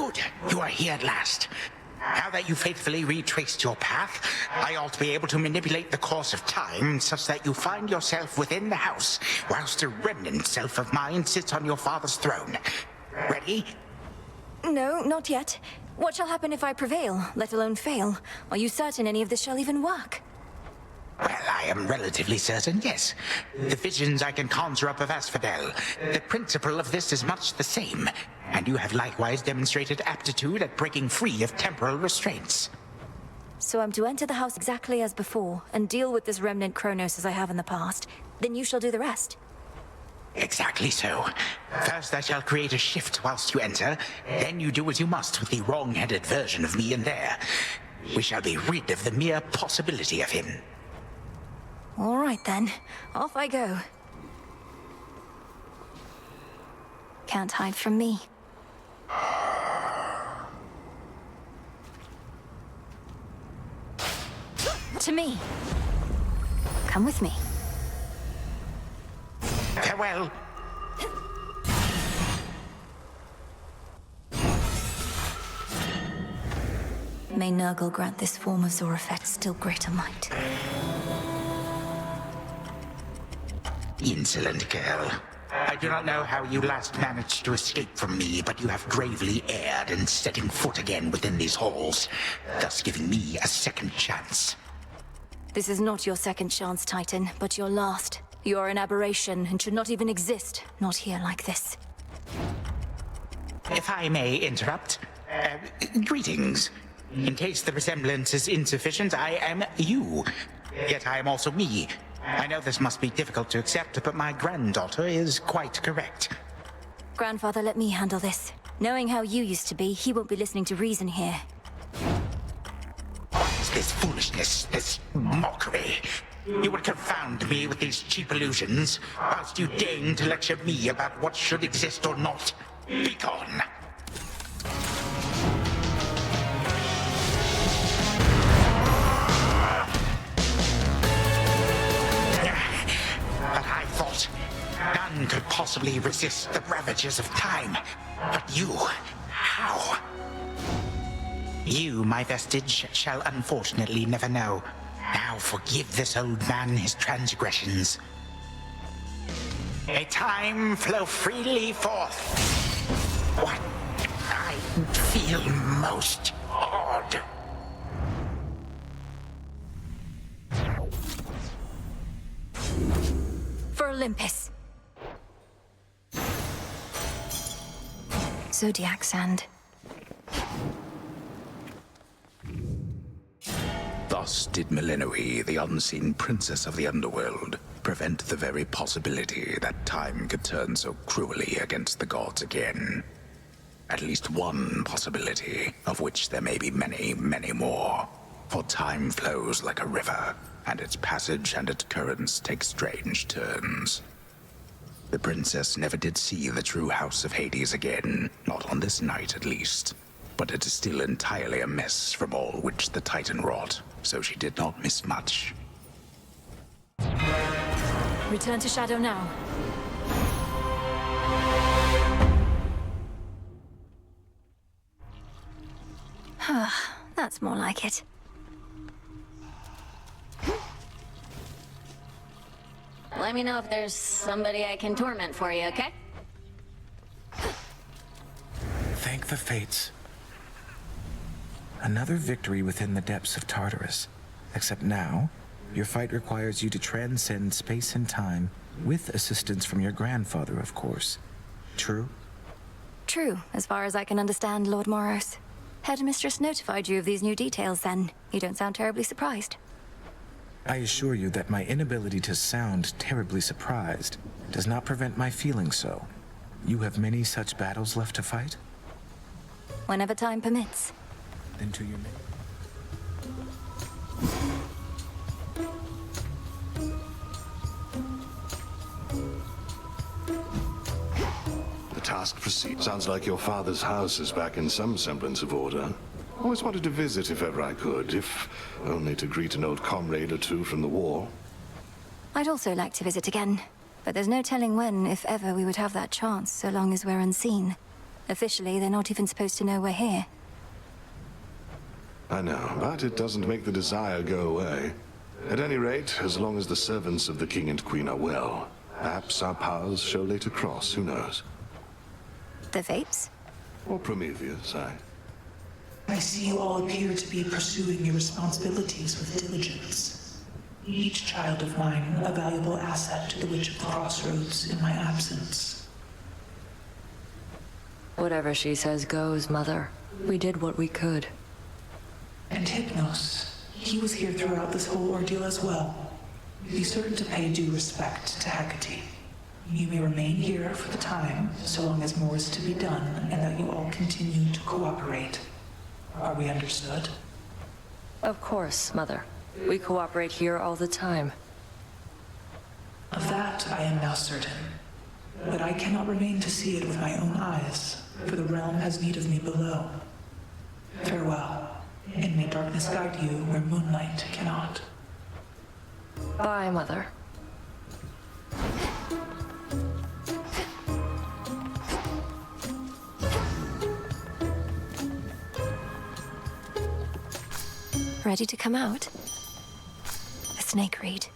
Good, you are here at last. Now that you faithfully retraced your path, I ought to be able to manipulate the course of time such that you find yourself within the house, whilst a remnant self of mine sits on your father's throne. Ready? No, not yet. What shall happen if I prevail, let alone fail? Are you certain any of this shall even work? Well, I am relatively certain, yes. The visions I can conjure up of Asphodel. The principle of this is much the same, and you have likewise demonstrated aptitude at breaking free of temporal restraints. So I'm to enter the house exactly as before, and deal with this remnant Chronos as I have in the past. Then you shall do the rest. Exactly so. First I shall create a shift whilst you enter, then you do as you must with the wrong-headed version of me in there. We shall be rid of the mere possibility of him. All right then, off I go. Can't hide from me. To me. Come with me. Farewell. May Nurgle grant this form of Zorafet still greater might. Insolent girl. I do not know how you last managed to escape from me, but you have gravely erred in setting foot again within these halls, thus giving me a second chance. This is not your second chance, Titan, but your last. You are an aberration and should not even exist, not here like this. If I may interrupt, greetings. In case the resemblance is insufficient, I am you. Yet I am also me. I know this must be difficult to accept, but my granddaughter is quite correct. Grandfather, let me handle this. Knowing how you used to be, he won't be listening to reason here. What is this foolishness, this mockery? You would confound me with these cheap illusions, whilst you deign to lecture me about what should exist or not. Begone! But I thought none could possibly resist the ravages of time. But you, how? You, my vestige, shall unfortunately never know. Now forgive this old man his transgressions. May time flow freely forth. What I feel most odd. For Olympus. Zodiac sand. Thus did Melinoe, the unseen princess of the Underworld, prevent the very possibility that time could turn so cruelly against the gods again. At least one possibility, of which there may be many, many more. For time flows like a river, and its passage and its currents take strange turns. The princess never did see the true house of Hades again, not on this night at least. But it is still entirely a mess from all which the Titan wrought, so she did not miss much. Return to Shadow now. That's more like it. Let me know if there's somebody I can torment for you, okay? Thank the fates. Another victory within the depths of Tartarus. Except now, your fight requires you to transcend space and time, with assistance from your grandfather, of course. True? True, as far as I can understand, Lord Moros. Headmistress notified you of these new details, then. You don't sound terribly surprised. I assure you that my inability to sound terribly surprised does not prevent my feeling so. You have many such battles left to fight? Whenever time permits. Then to your The task proceeds. Sounds like your father's house is back in some semblance of order. Always wanted to visit if ever I could, if only to greet an old comrade or two from the war. I'd also like to visit again, but there's no telling when, if ever, we would have that chance, so long as we're unseen. Officially, they're not even supposed to know we're here. I know, but it doesn't make the desire go away. At any rate, as long as the servants of the king and queen are well, perhaps our paths shall later cross, who knows? The Vapes? Or Prometheus, I see you all appear to be pursuing your responsibilities with diligence. Each child of mine a valuable asset to the Witch of the Crossroads in my absence. Whatever she says goes, Mother. We did what we could. And Hypnos, he was here throughout this whole ordeal as well. Be certain to pay due respect to Hecate. You may remain here for the time, so long as more is to be done, and that you all continue to cooperate. Are we understood? Of course, Mother. We cooperate here all the time. Of that I am now certain. But I cannot remain to see it with my own eyes, for the realm has need of me below. Farewell, and may darkness guide you where moonlight cannot. Bye, Mother. Ready to come out? A snake reed.